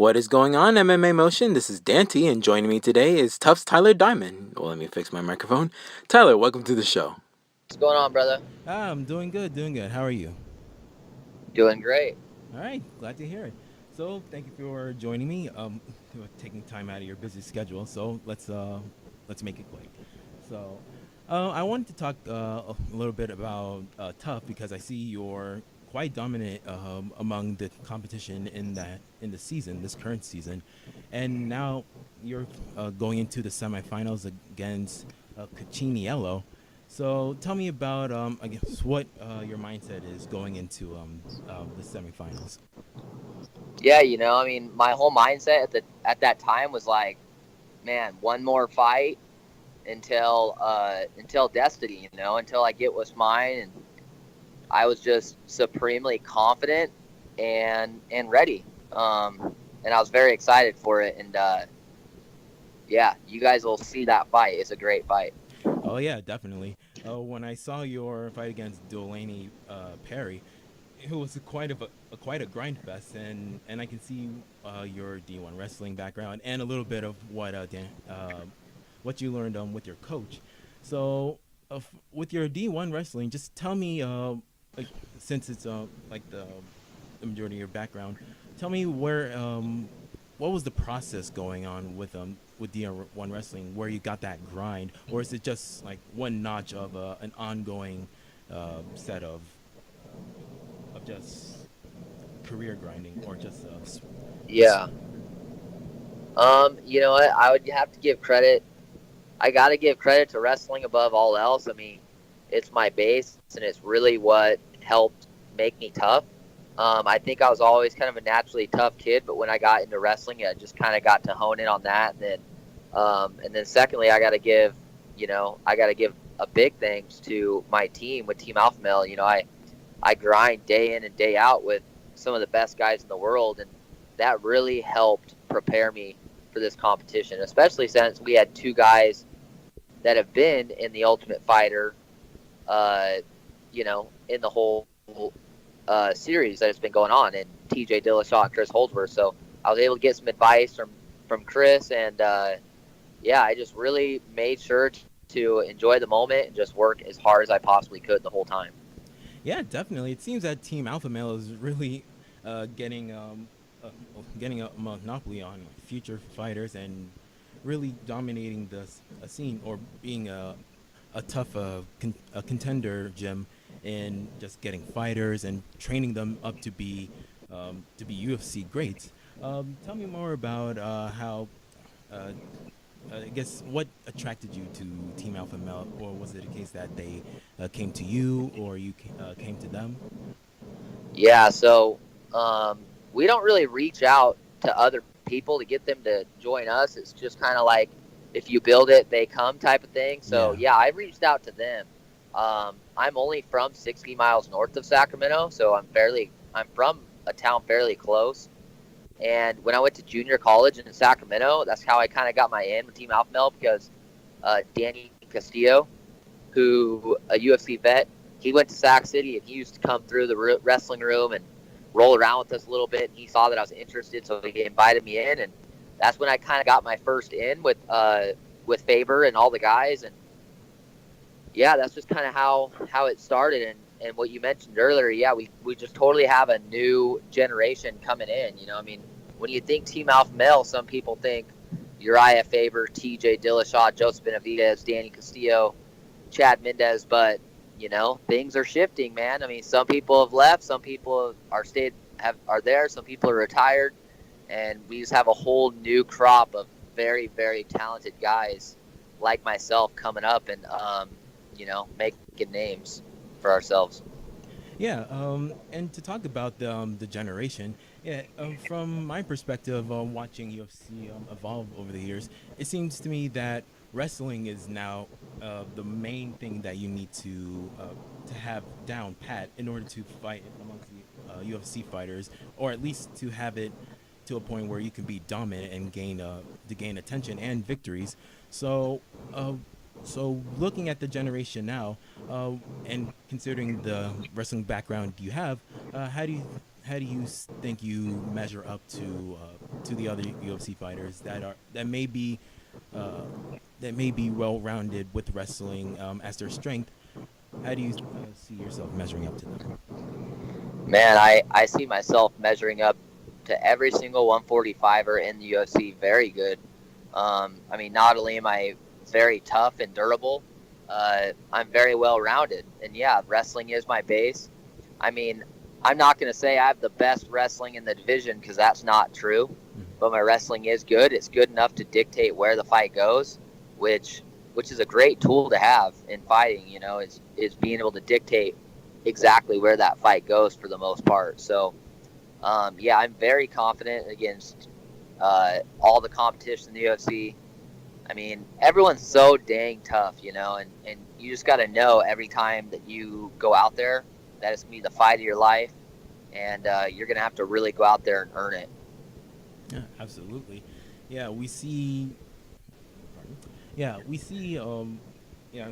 What is going on, MMAMotion? This is Danty, and joining me today is Tufts Tyler Diamond. Well, let me fix my microphone. Tyler, welcome to the show. What's going on, brother? I'm doing good, doing good. How are you? Doing great. All right, glad to hear it. So, thank you for joining me. For taking time out of your busy schedule. So let's make it quick. So, I wanted to talk a little bit about Tough because I see you're quite dominant among the competition in the season, this current season, and now you're going into the semifinals against Cucciniello. So tell me about I guess what your mindset is going into the semifinals. Yeah, I mean, my whole mindset at that time was like, man, one more fight until destiny, until I get what's mine, and I was just supremely confident and ready, and I was very excited for it, and yeah, you guys will see that fight. It's a great fight. Oh yeah, definitely. When I saw your fight against Delaney Perry, it was quite a grind fest, and I can see your D1 wrestling background and a little bit of what you learned with your coach. So, with your D1 wrestling, just tell me, like, since it's like the majority of your background, tell me what was the process going on with D1 wrestling, where you got that grind, or is it just like one notch of an ongoing set of just career grinding, or just Yeah. You know what? I would have to give credit. I got to give credit to wrestling above all else. I mean, it's my base, and it's really what helped make me tough. I think I was always kind of a naturally tough kid, but when I got into wrestling, I just kind of got to hone in on that. And then secondly, I got to give a big thanks to my team with Team Alpha Male. I grind day in and day out with some of the best guys in the world, and that really helped prepare me for this competition, especially since we had two guys that have been in the Ultimate Fighter, uh, in the whole series that has been going on, and TJ Dillashaw and Chris Holdsworth. So I was able to get some advice from Chris, and yeah, I just really made sure to enjoy the moment and just work as hard as I possibly could the whole time. yeah, definitely. It seems that Team Alpha Male is really uh, getting um, uh, getting a monopoly on future fighters and really dominating the scene, or being a tough a contender gym, in just getting fighters and training them up to be UFC greats. Tell me more about how uh, I guess what attracted you to Team Alpha Male, or was it a case that they came to you, or you came to them? Yeah, so we don't really reach out to other people to get them to join us. It's just kind of like if you build it, they come type of thing. So Yeah. yeah, I reached out to them. I'm only from 60 miles north of Sacramento, so I'm from a town fairly close. And when I went to junior college in Sacramento, that's how I kind of got my in with Team Alpha Male because Danny Castillo, who a UFC vet, he went to Sac City and he used to come through the wrestling room and roll around with us a little bit. And he saw that I was interested, so he invited me in, and that's when I kind of got my first in with Faber and all the guys. And yeah, that's just kind of how it started. And what you mentioned earlier, yeah, we just totally have a new generation coming in. I mean, when you think Team Alpha Male, some people think Uriah Faber, TJ Dillashaw, Joseph Benavidez, Danny Castillo, Chad Mendez, but things are shifting, man. I mean, some people have left, some people are there, some people are retired, and we just have a whole new crop of very, very talented guys like myself coming up and making names for ourselves. Yeah, and to talk about the generation, yeah, from my perspective, watching UFC evolve over the years, it seems to me that wrestling is now the main thing that you need to have down pat in order to fight amongst the UFC fighters, or at least to have it to a point where you can be dominant and gain attention and victories. So, uh, so looking at the generation now, and considering the wrestling background you have, how do you think you measure up to the other UFC fighters that may be uh, well-rounded with wrestling as their strength, how do you see yourself measuring up to them? Man, I see myself measuring up to every single 145er in the UFC very good. I mean, not only am I very tough and durable, I'm very well rounded. And yeah, wrestling is my base. I mean, I'm not going to say I have the best wrestling in the division because that's not true, but my wrestling is good. It's good enough to dictate where the fight goes, which is a great tool to have in fighting. You know, is being able to dictate exactly where that fight goes for the most part. So, yeah, I'm very confident against all the competition in the UFC. I mean, everyone's so dang tough, you know, and you just got to know every time that you go out there that it's going to be the fight of your life, and you're going to have to really go out there and earn it. Yeah, absolutely. Yeah, we see. Yeah, we see.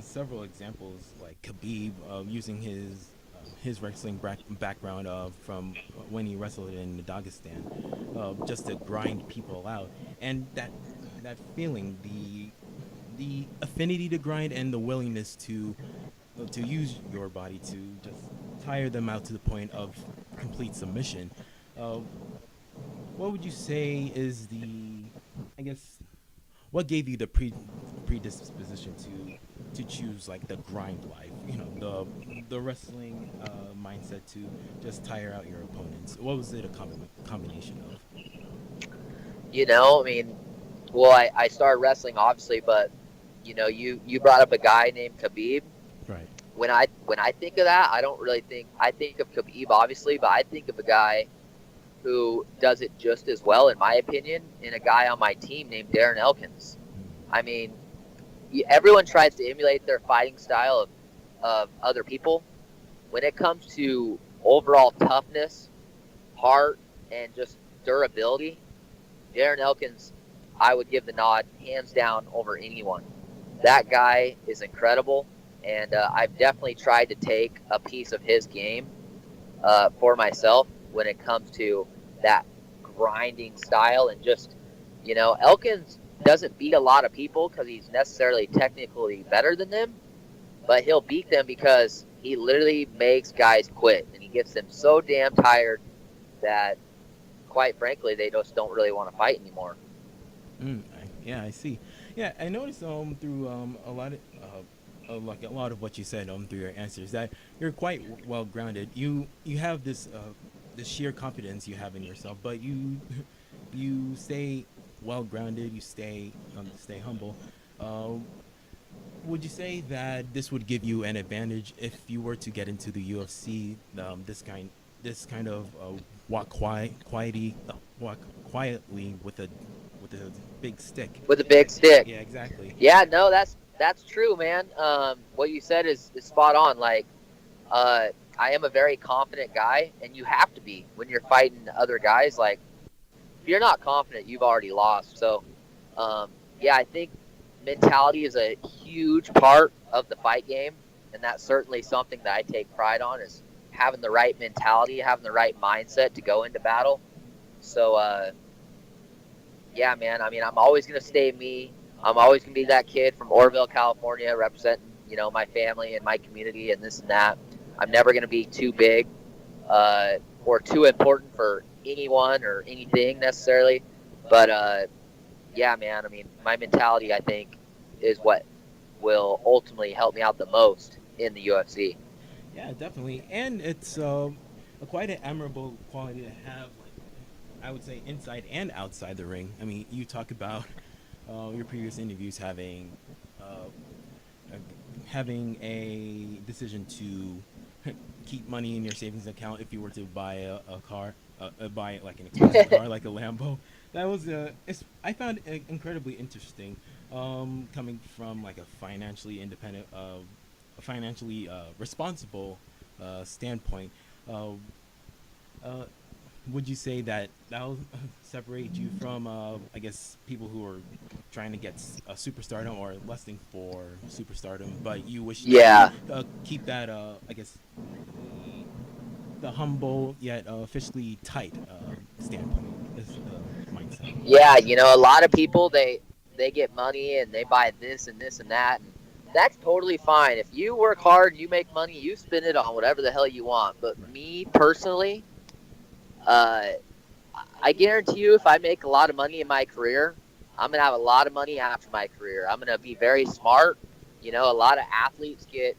Several examples like Khabib using his wrestling background from when he wrestled in Dagestan, just to grind people out, and that feeling, the affinity to grind and the willingness to use your body to just tire them out to the point of complete submission. Uh, what would you say is I guess, what gave you the predisposition to choose like the grind life? You know, the wrestling mindset to just tire out your opponents. What was it a combination of? You know, I mean, well, I started wrestling obviously, but you know, you brought up a guy named Khabib. Right. When I think of that, I think of Khabib obviously, but I think of a guy who does it just as well, in my opinion, and a guy on my team named Darren Elkins. I mean, everyone tries to emulate their fighting style of other people. When it comes to overall toughness, heart, and just durability, Darren Elkins, I would give the nod hands down over anyone. That guy is incredible, and I've definitely tried to take a piece of his game for myself when it comes to that grinding style. And just, you know, Elkins doesn't beat a lot of people because he's necessarily technically better than them, but he'll beat them because he literally makes guys quit, and he gets them so damn tired that, quite frankly, they just don't really want to fight anymore. Yeah, I see. Yeah, I noticed through a lot of like a lot of what you said through your answers that you're quite well grounded. You have this sheer confidence you have in yourself, but you stay well grounded. You stay humble. Uh, would you say that this would give you an advantage if you were to get into the UFC? This kind of walk quietly with a big stick. With a big stick. Yeah, exactly. Yeah, no, that's true, man. What you said is spot on. Like, I am a very confident guy, and you have to be when you're fighting other guys. Like, if you're not confident, you've already lost. So, yeah, I think mentality is a huge part of the fight game, and that's certainly something that I take pride on, is having the right mentality, having the right mindset to go into battle. So, yeah, man, I mean, I'm always going to stay me. I'm always going to be that kid from Orville, California, representing, you know, my family and my community and this and that. I'm never going to be too big or too important for anyone or anything necessarily. But, yeah, man, I mean, my mentality, I think, is what will ultimately help me out the most in the UFC. Yeah, definitely, and it's quite an admirable quality to have. Like, I would say inside and outside the ring. I mean, you talk about your previous interviews having a decision to keep money in your savings account if you were to buy a car, buy like an expensive car like a Lambo. That was I found it incredibly interesting, coming from like a financially independent, a financially responsible standpoint. Uh, uh, would you say that will separate you from, I guess, people who are trying to get a superstardom or lusting for superstardom, but you wish Yeah. to keep that, I guess, the humble yet officially tight standpoint, this mindset? Yeah, a lot of people they get money and they buy this and this and that, and that's totally fine. If you work hard, you make money, you spend it on whatever the hell you want. But Right. me personally, uh, I guarantee you, if I make a lot of money in my career, I'm gonna have a lot of money after my career. I'm gonna be very smart. A lot of athletes get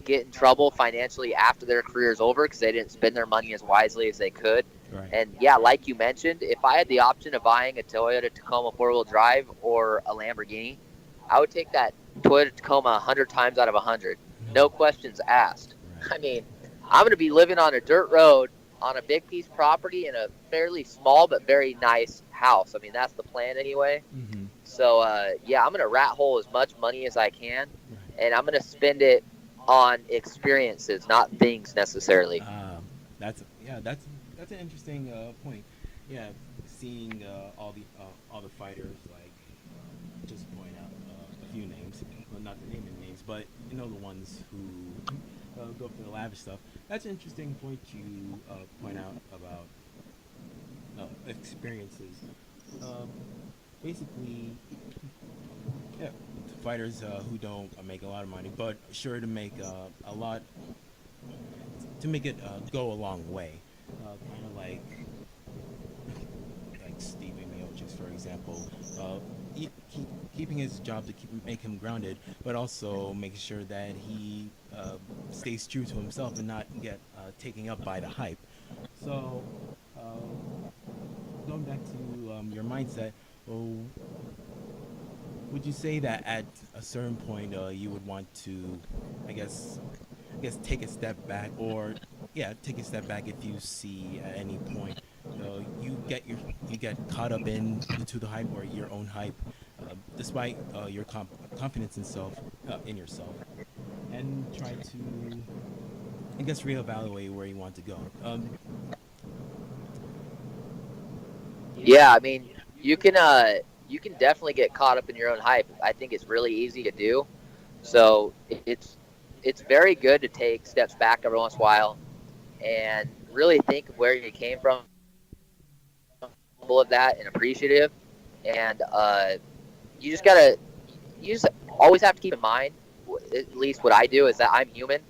in trouble financially after their career is over because they didn't spend their money as wisely as they could. Right. And yeah, like you mentioned, if I had the option of buying a Toyota Tacoma four-wheel drive or a Lamborghini, I would take that Toyota Tacoma 100 times out of 100. No questions asked. Right. I mean, I'm going to be living on a dirt road on a big piece of property in a fairly small but very nice house. I mean, that's the plan anyway. Mm-hmm. So, yeah, I'm going to rat hole as much money as I can, Right. and I'm going to spend it on experiences, not things necessarily. That's that's an interesting point. Yeah, seeing all the fighters, like just to point out a few names, well, not naming names, but the ones who go for the lavish stuff. That's an interesting point you point out about experiences. Um, Basically, yeah, fighters who don't make a lot of money, but sure to make a lot to make it go a long way. Kind of like Stevie Miocic, for example, keeping his job to make him grounded, but also making sure that he stays true to himself and not get taken up by the hype. So, going back to your mindset, well, would you say that at a certain point you would want to, I guess, take a step back, or yeah, take a step back if you see at any point you get caught up into the hype or your own hype, despite your confidence in yourself, and try to, I guess, reevaluate where you want to go. Yeah, I mean, you can definitely get caught up in your own hype. I think it's really easy to do. So it's very good to take steps back every once in a while and really think of where you came from, full of that and appreciative. And you just gotta, you just always have to keep in mind, at least what I do is that I'm human.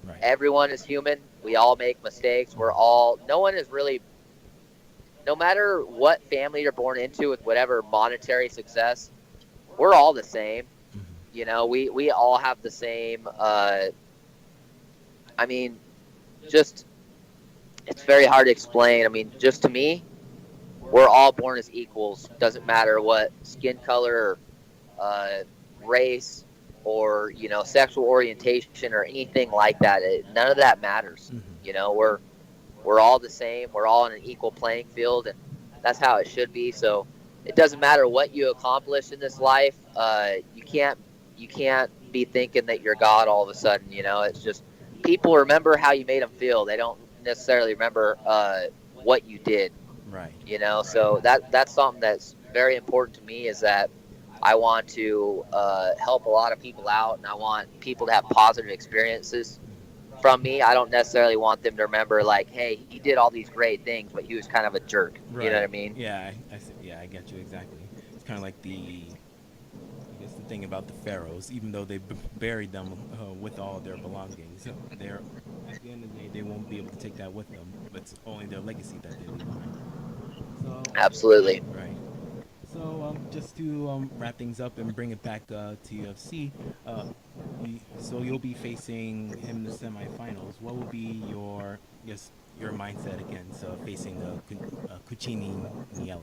Right. Everyone is human. We all make mistakes. No one is really, no matter what family you're born into with whatever monetary success, we're all the same. Mm-hmm. We all have the same, I mean, just, it's very hard to explain. I mean, just to me, we're all born as equals. Doesn't matter what skin color, uh, race, or sexual orientation or anything like that. None of that matters. Mm-hmm. We're all the same. We're all on an equal playing field, and that's how it should be. So it doesn't matter what you accomplish in this life. You can't be thinking that you're God all of a sudden. It's just people remember how you made them feel. They don't necessarily remember what you did. Right. So that's something that's very important to me, is that I want to help a lot of people out, and I want people to have positive experiences from me. I don't necessarily want them to remember, like, hey, he did all these great things, but he was kind of a jerk. Right. You know what I mean? Yeah, yeah, I get you exactly. It's kind of like I guess the thing about the pharaohs, even though they buried them with all their belongings, they're at the end of the day they won't be able to take that with them. But it's only their legacy that they leave behind. So Absolutely. right. So just to wrap things up and bring it back to UFC, so you'll be facing him in the semifinals. What will be your mindset against facing Cucciniello?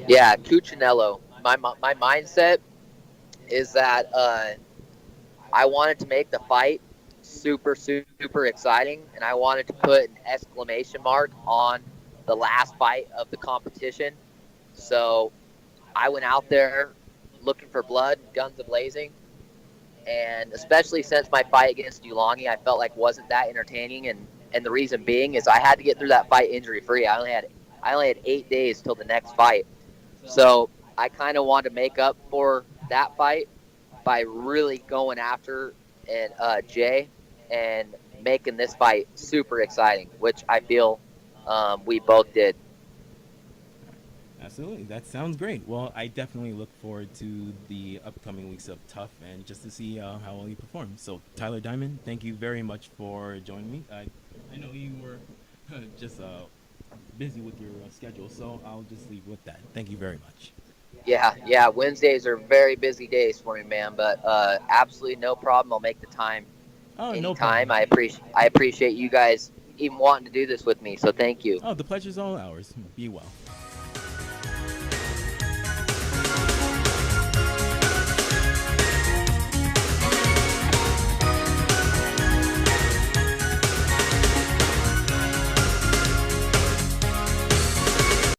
Yeah, Cucciniello. My mindset is that I wanted to make the fight super, super exciting, and I wanted to put an exclamation mark on the last fight of the competition. So I went out there looking for blood, guns a-blazing, and especially since my fight against Dulani, I felt like wasn't that entertaining, and the reason being is I had to get through that fight injury-free. I only had 8 days till the next fight. So I kind of wanted to make up for that fight by really going after Jay and making this fight super exciting, which I feel we both did. Absolutely. That sounds great. Well, I definitely look forward to the upcoming weeks of Tough and just to see how well you perform. So, Tyler Diamond, thank you very much for joining me. I know you were just busy with your schedule, so I'll just leave with that. Thank you very much. Yeah. Wednesdays are very busy days for me, man. But absolutely no problem. I'll make the time Oh, no anytime. problem. I appreciate you guys even wanting to do this with me. So thank you. Oh, the pleasure's all ours. Be well.